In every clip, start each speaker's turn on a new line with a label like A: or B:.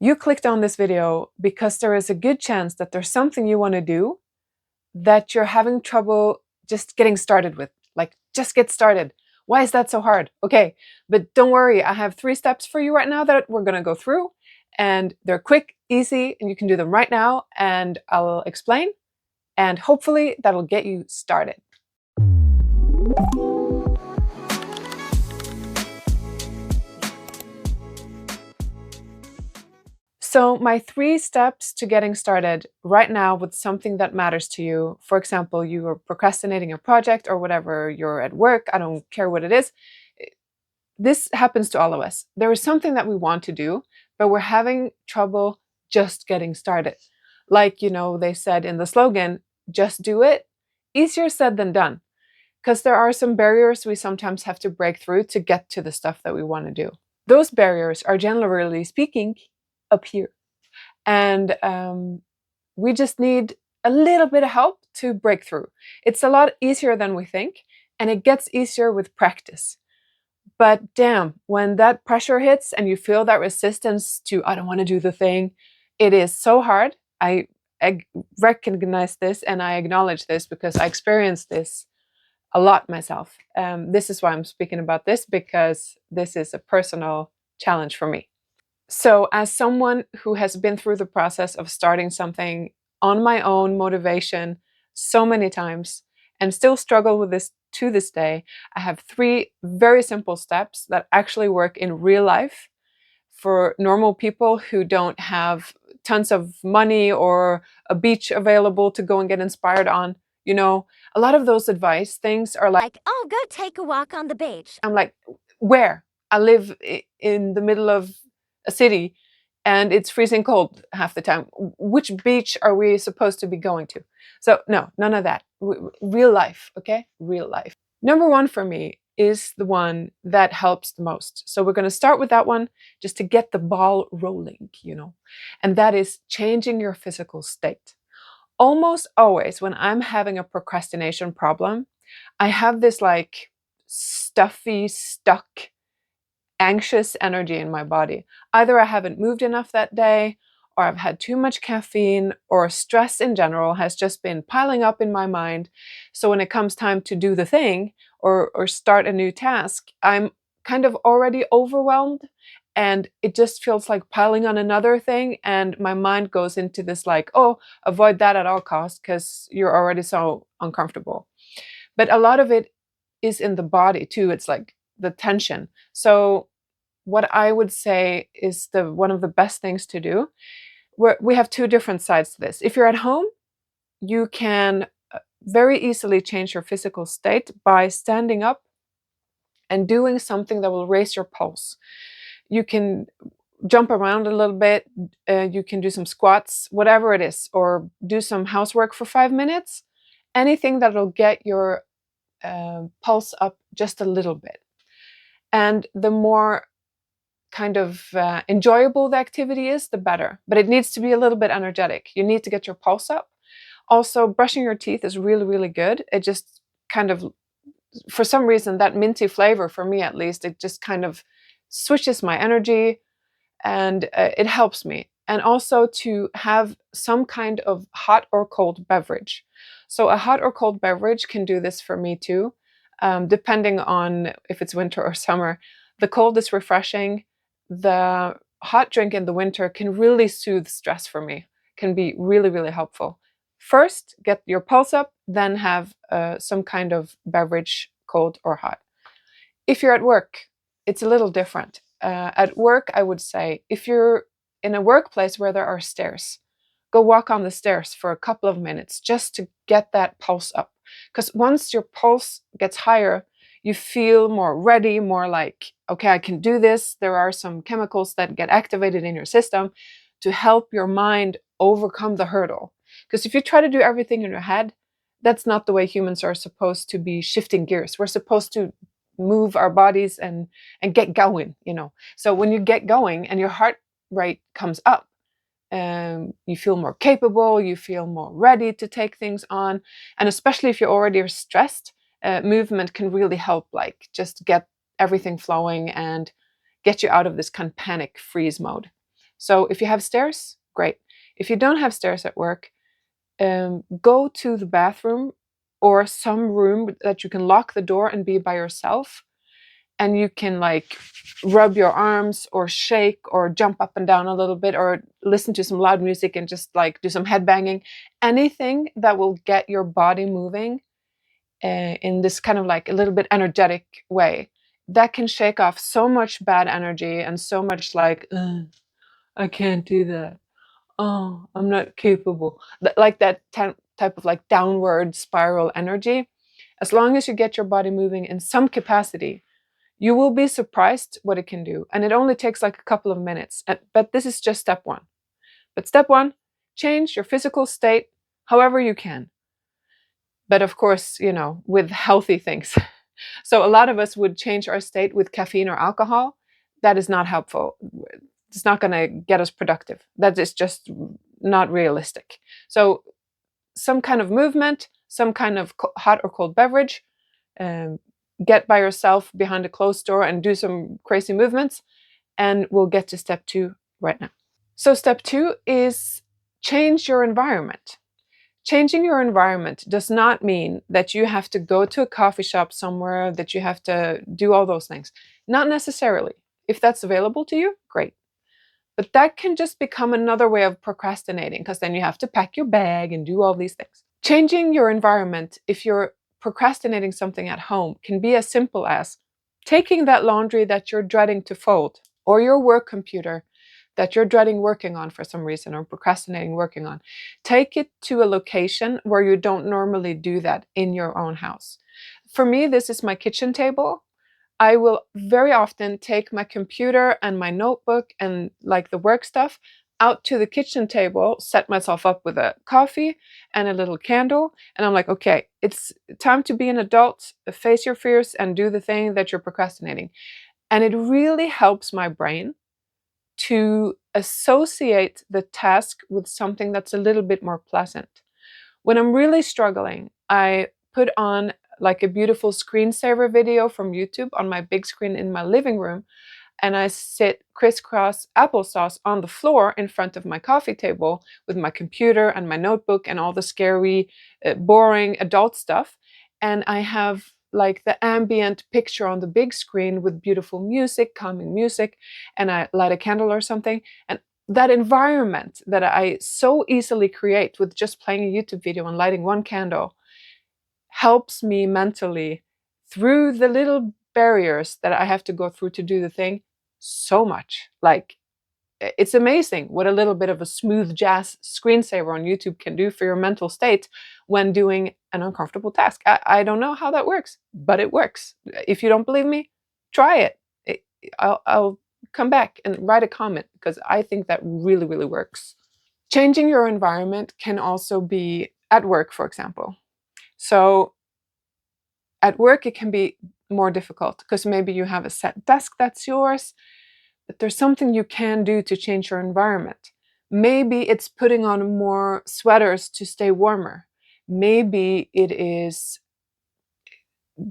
A: You clicked on this video because there is a good chance that there's something you want to do that you're having trouble just getting started with. Like, just get started. Why is that so hard? Okay, but don't worry, I have 3 steps for you right now that we're going to go through, and they're quick, easy, and you can do them right now, and I'll explain, and hopefully that'll get you started. So my 3 steps to getting started right now with something that matters to you, for example, you are procrastinating a project or whatever, you're at work, I don't care what it is. This happens to all of us. There is something that we want to do, but we're having trouble just getting started. Like, they said in the slogan, just do it. Easier said than done. Because there are some barriers we sometimes have to break through to get to the stuff that we want to do. Those barriers are, generally speaking, up here. And we just need a little bit of help to break through. It's a lot easier than we think, and it gets easier with practice. But damn, when that pressure hits and you feel that resistance to, I don't want to do the thing, it is so hard. I recognize this and I acknowledge this because I experienced this a lot myself. This is why I'm speaking about this, because this is a personal challenge for me. So as someone who has been through the process of starting something on my own motivation so many times and still struggle with this to this day, I have 3 very simple steps that actually work in real life for normal people who don't have tons of money or a beach available to go and get inspired on. A lot of those advice things are like,
B: oh, go take a walk on the beach.
A: I'm like, where? I live in the middle of a city and it's freezing cold half the time. Which beach are we supposed to be going to? So no, none of that. Real life, okay? Real life. Number 1 for me is the one that helps the most. So we're going to start with that one just to get the ball rolling, and that is changing your physical state. Almost always when I'm having a procrastination problem, I have this like stuffy, stuck, anxious energy in my body. Either I haven't moved enough that day, or I've had too much caffeine, or stress in general has just been piling up in my mind. So when it comes time to do the thing or start a new task, I'm kind of already overwhelmed, and it just feels like piling on another thing, and my mind goes into this like, oh, avoid that at all costs because you're already so uncomfortable. But a lot of it is in the body too. It's like the tension. So what I would say is one of the best things to do. We have 2 different sides to this. If you're at home, you can very easily change your physical state by standing up and doing something that will raise your pulse. You can jump around a little bit, you can do some squats, whatever it is, or do some housework for 5 minutes. Anything that will get your pulse up just a little bit. And the more kind of enjoyable the activity is, the better. But it needs to be a little bit energetic. You need to get your pulse up. Also, brushing your teeth is really, really good. It just kind of, for some reason, that minty flavor, for me at least, it just kind of switches my energy, and it helps me. And also to have some kind of hot or cold beverage. So a hot or cold beverage can do this for me too, depending on if it's winter or summer. The cold is refreshing. The hot drink in the winter can really soothe stress for me, can be really, really helpful. First, get your pulse up, then have some kind of beverage, cold or hot. If you're at work, it's a little different. At work, I would say, if you're in a workplace where there are stairs, go walk on the stairs for a couple of minutes just to get that pulse up. Because once your pulse gets higher, you feel more ready, more like, okay, I can do this. There are some chemicals that get activated in your system to help your mind overcome the hurdle. Because if you try to do everything in your head, that's not the way humans are supposed to be shifting gears. We're supposed to move our bodies and get going, So when you get going and your heart rate comes up, you feel more capable, you feel more ready to take things on. And especially if you already are stressed, movement can really help, like just get everything flowing and get you out of this kind of panic freeze mode. So if you have stairs, great. If you don't have stairs at work, go to the bathroom or some room that you can lock the door and be by yourself. And you can like rub your arms or shake or jump up and down a little bit or listen to some loud music and just like do some head banging. Anything that will get your body moving in this kind of like a little bit energetic way, that can shake off so much bad energy and so much like, I can't do that. Oh, I'm not capable. Like that type of like downward spiral energy. As long as you get your body moving in some capacity, you will be surprised what it can do. And it only takes like a couple of minutes. But this is just step one. But step one, change your physical state however you can. But of course, with healthy things. So a lot of us would change our state with caffeine or alcohol. That is not helpful. It's not going to get us productive. That is just not realistic. So some kind of movement, some kind of hot or cold beverage, get by yourself behind a closed door and do some crazy movements, and we'll get to step 2 right now. So step 2 is change your environment. Changing your environment does not mean that you have to go to a coffee shop somewhere, that you have to do all those things. Not necessarily. If that's available to you, great. But that can just become another way of procrastinating, because then you have to pack your bag and do all these things. Changing your environment, if you're procrastinating something at home, can be as simple as taking that laundry that you're dreading to fold, or your work computer that you're dreading working on for some reason, or procrastinating working on. Take it to a location where you don't normally do that in your own house. For me, this is my kitchen table. I will very often take my computer and my notebook and like the work stuff out to the kitchen table, set myself up with a coffee and a little candle. And I'm like, okay, it's time to be an adult, face your fears and do the thing that you're procrastinating. And it really helps my brain to associate the task with something that's a little bit more pleasant. When I'm really struggling, I put on like a beautiful screensaver video from YouTube on my big screen in my living room, and I sit crisscross applesauce on the floor in front of my coffee table with my computer and my notebook and all the scary, boring adult stuff. And I have like the ambient picture on the big screen with beautiful music, calming music, and I light a candle or something. And that environment that I so easily create with just playing a YouTube video and lighting one candle helps me mentally through the little barriers that I have to go through to do the thing so much. Like, it's amazing what a little bit of a smooth jazz screensaver on YouTube can do for your mental state when doing an uncomfortable task. I don't know how that works, but it works. If you don't believe me, try it. I'll come back and write a comment, because I think that really, really works. Changing your environment can also be at work, for example. So at work, it can be more difficult because maybe you have a set desk that's yours, but there's something you can do to change your environment. Maybe it's putting on more sweaters to stay warmer. Maybe it is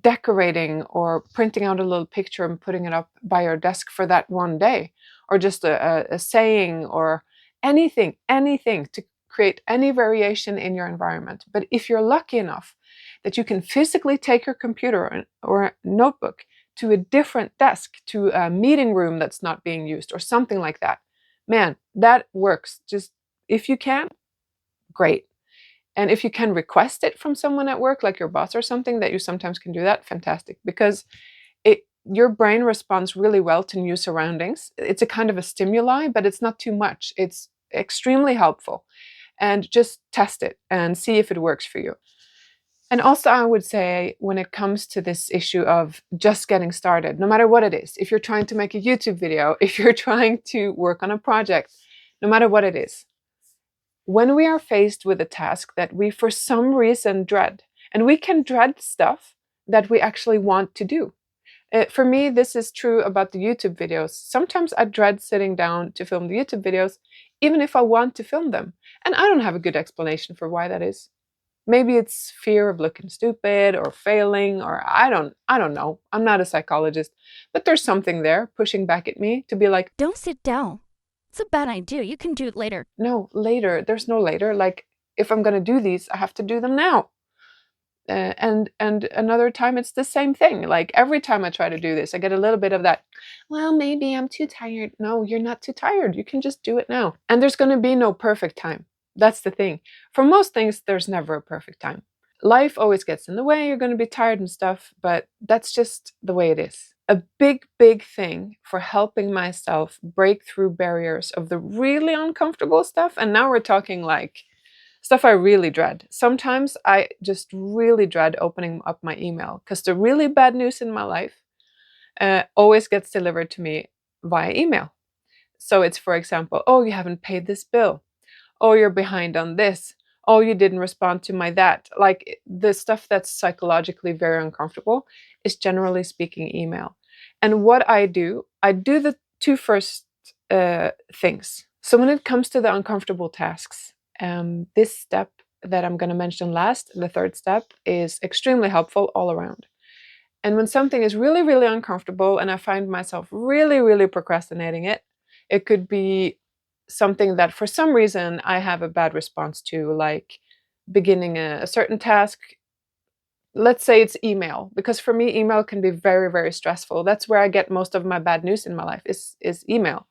A: decorating or printing out a little picture and putting it up by your desk for that one day, or just a saying or anything to create any variation in your environment. But if you're lucky enough that you can physically take your computer or a notebook to a different desk, to a meeting room that's not being used or something like that, man, that works. Just if you can, great. And if you can request it from someone at work, like your boss or something, that you sometimes can do that, fantastic. Because your brain responds really well to new surroundings. It's a kind of a stimuli, but it's not too much. It's extremely helpful. And just test it and see if it works for you. And also, I would say, when it comes to this issue of just getting started, no matter what it is, if you're trying to make a YouTube video, if you're trying to work on a project, no matter what it is, when we are faced with a task that we for some reason dread, and we can dread stuff that we actually want to do. For me, this is true about the YouTube videos. Sometimes I dread sitting down to film the YouTube videos, even if I want to film them. And I don't have a good explanation for why that is. Maybe it's fear of looking stupid or failing, or I don't know. I'm not a psychologist, but there's something there pushing back at me to be like,
B: Don't sit down. It's a bad idea. You can do it later.
A: No, later. There's no later. Like, if I'm going to do these, I have to do them now. And another time it's the same thing. Like, every time I try to do this, I get a little bit of that, well, maybe I'm too tired. No, you're not too tired. You can just do it now. And there's going to be no perfect time. That's the thing. For most things, there's never a perfect time. Life always gets in the way. You're going to be tired and stuff, but that's just the way it is. A big, big thing for helping myself break through barriers of the really uncomfortable stuff. And now we're talking like stuff I really dread. Sometimes I just really dread opening up my email because the really bad news in my life always gets delivered to me via email. So it's, for example, oh, you haven't paid this bill. Oh, you're behind on this. Oh, you didn't respond to my that. Like, the stuff that's psychologically very uncomfortable is, generally speaking, email. And what I do the two first things. So when it comes to the uncomfortable tasks, this step that I'm going to mention last, the third step, is extremely helpful all around. And when something is really, really uncomfortable and I find myself really, really procrastinating it, it could be something that for some reason I have a bad response to, like beginning a certain task. Let's say it's email, because for me, email can be very, very stressful. That's where I get most of my bad news in my life is email.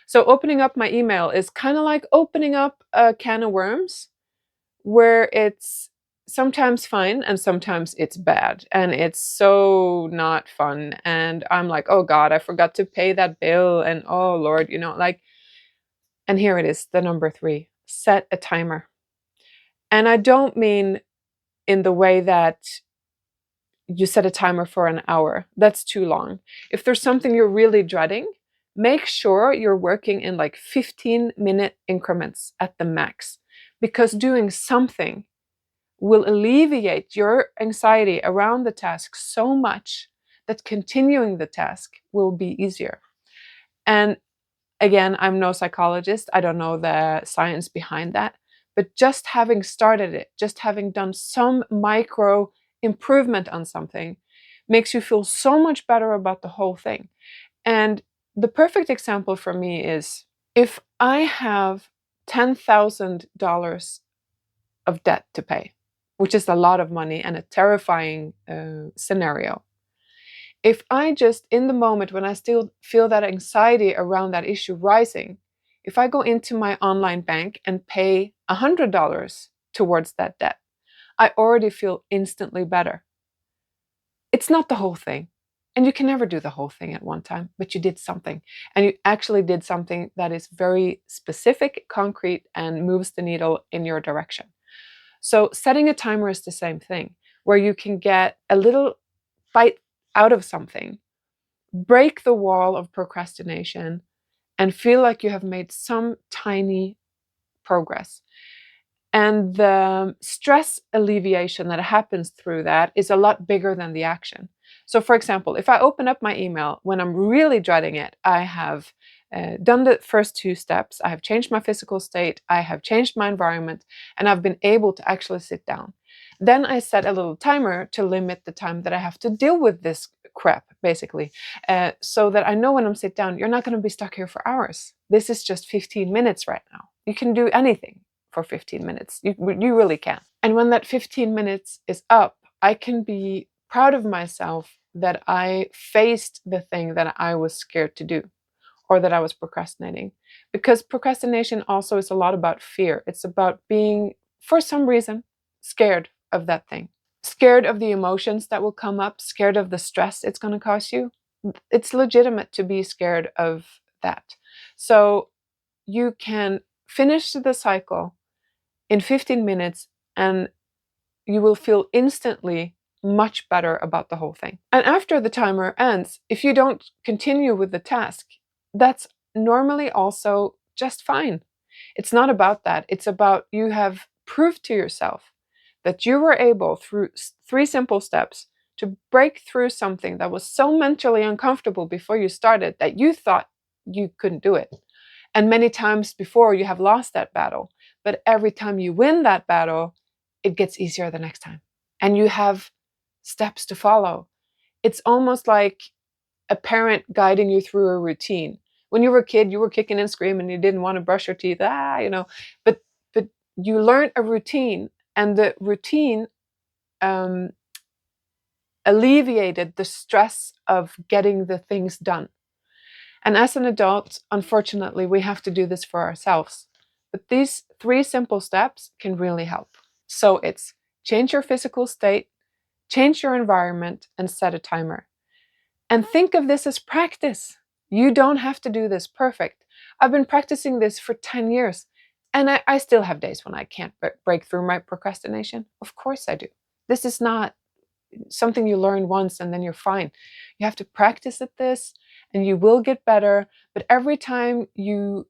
A: So opening up my email is kind of like opening up a can of worms, where it's sometimes fine and sometimes it's bad and it's so not fun. And I'm like, oh God, I forgot to pay that bill. And oh Lord, like, and here it is, the number 3, set a timer. And I don't mean in the way that you set a timer for an hour. That's too long. If there's something you're really dreading, make sure you're working in like 15-minute increments at the max, because doing something will alleviate your anxiety around the task so much that continuing the task will be easier. And again, I'm no psychologist. I don't know the science behind that. But just having started it, just having done some micro improvement on something, makes you feel so much better about the whole thing. And the perfect example for me is, if I have $10,000 of debt to pay, which is a lot of money and a terrifying scenario. If I just, in the moment when I still feel that anxiety around that issue rising, if I go into my online bank and pay $100 towards that debt, I already feel instantly better. It's not the whole thing. And you can never do the whole thing at one time, but you did something. And you actually did something that is very specific, concrete, and moves the needle in your direction. So setting a timer is the same thing, where you can get a little bite out of something, break the wall of procrastination, and feel like you have made some tiny progress. And the stress alleviation that happens through that is a lot bigger than the action. So for example, if I open up my email when I'm really dreading it, I have done the first 2 steps. I have changed my physical state. I have changed my environment, and I've been able to actually sit down. Then I set a little timer to limit the time that I have to deal with this crap, basically, so that I know when I'm sit down, you're not going to be stuck here for hours. This is just 15 minutes right now. You can do anything for 15 minutes. You really can. And when that 15 minutes is up, I can be proud of myself that I faced the thing that I was scared to do, or that I was procrastinating. Because procrastination also is a lot about fear. It's about being, for some reason, scared of that thing. Scared of the emotions that will come up, scared of the stress it's going to cause you. It's legitimate to be scared of that. So you can finish the cycle in 15 minutes and you will feel instantly much better about the whole thing. And after the timer ends, if you don't continue with the task, that's normally also just fine. It's not about that. It's about, you have proved to yourself that you were able, through 3 simple steps, to break through something that was so mentally uncomfortable before you started that you thought you couldn't do it. And many times before, you have lost that battle. But every time you win that battle, it gets easier the next time. And you have steps to follow. It's almost like a parent guiding you through a routine, When you were a kid, you were kicking and screaming, you didn't want to brush your teeth, but you learned a routine, and the routine alleviated the stress of getting the things done. And as an adult, unfortunately, we have to do this for ourselves. But these 3 simple steps can really help. So it's change your physical state, change your environment, and set a timer. And think of this as practice. You don't have to do this perfect. I've been practicing this for 10 years, and I still have days when I can't break through my procrastination. Of course I do. This is not something you learn once and then you're fine. You have to practice at this, and you will get better. But every time you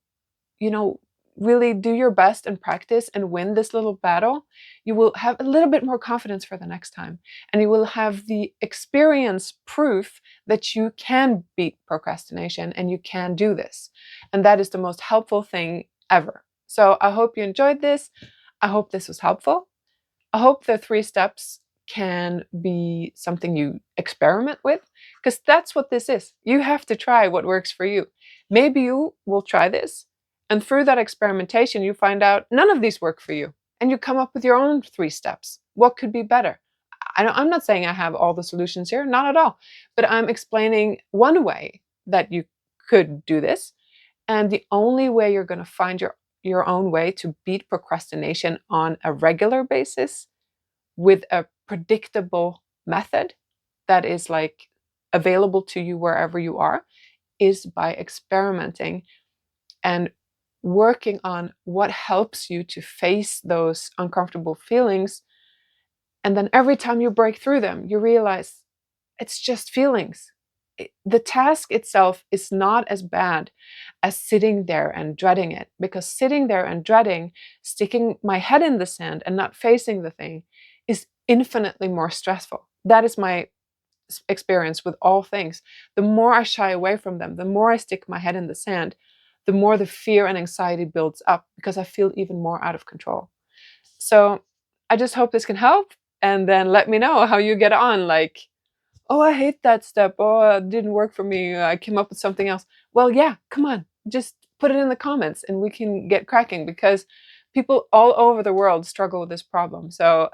A: really do your best and practice and win this little battle, you will have a little bit more confidence for the next time. And you will have the experience proof that you can beat procrastination and you can do this. And that is the most helpful thing ever. So I hope you enjoyed this. I hope this was helpful. I hope the 3 steps can be something you experiment with, because that's what this is. You have to try what works for you. Maybe you will try this, and through that experimentation, you find out none of these work for you, and you come up with your own 3 steps. What could be better? I'm not saying I have all the solutions here, not at all, but I'm explaining one way that you could do this, and the only way you're going to find your own way to beat procrastination on a regular basis with a predictable method that is like available to you wherever you are is by experimenting and working on what helps you to face those uncomfortable feelings. And then every time you break through them, you realize it's just feelings. The task itself is not as bad as sitting there and dreading it, because sitting there and dreading, sticking my head in the sand and not facing the thing is infinitely more stressful. That is my experience with all things. The more I shy away from them, the more I stick my head in the sand, the more the fear and anxiety builds up, because I feel even more out of control. So I just hope this can help, and then let me know how you get on. Like, oh, I hate that step. Oh, it didn't work for me. I came up with something else. Well, yeah, come on. Just put it in the comments and we can get cracking, because people all over the world struggle with this problem. So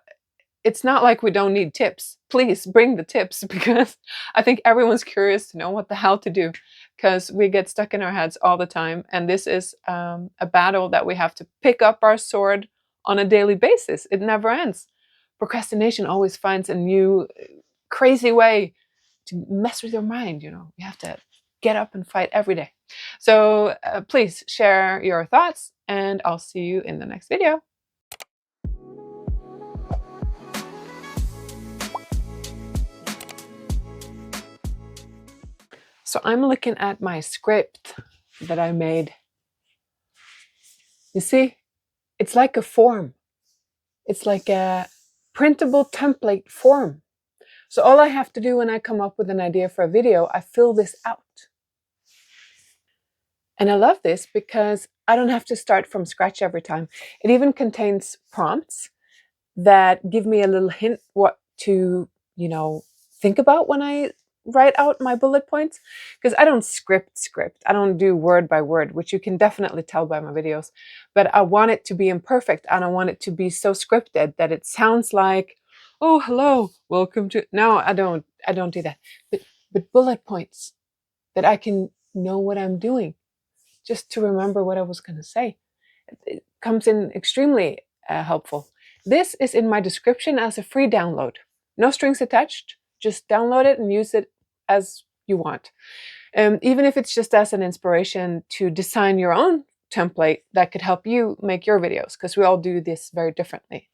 A: it's not like we don't need tips. Please bring the tips, because I think everyone's curious to know what the hell to do, because we get stuck in our heads all the time. And this is a battle that we have to pick up our sword on a daily basis. It never ends. Procrastination always finds a new crazy way to mess with your mind. You have to get up and fight every day. So please share your thoughts, and I'll see you in the next video. So I'm looking at my script that I made. You see, it's like a form. It's like a printable template form. So all I have to do when I come up with an idea for a video, I fill this out. And I love this because I don't have to start from scratch every time. It even contains prompts that give me a little hint what to, think about when I write out my bullet points, because I don't script. I don't do word by word, which you can definitely tell by my videos. But I want it to be imperfect, and I want it to be so scripted that it sounds like, oh, hello, welcome to. No, I don't do that. But bullet points that I can know what I'm doing, just to remember what I was going to say. It comes in extremely helpful. This is in my description as a free download. No strings attached. Just download it and use it as you want. Even if it's just as an inspiration to design your own template that could help you make your videos, because we all do this very differently.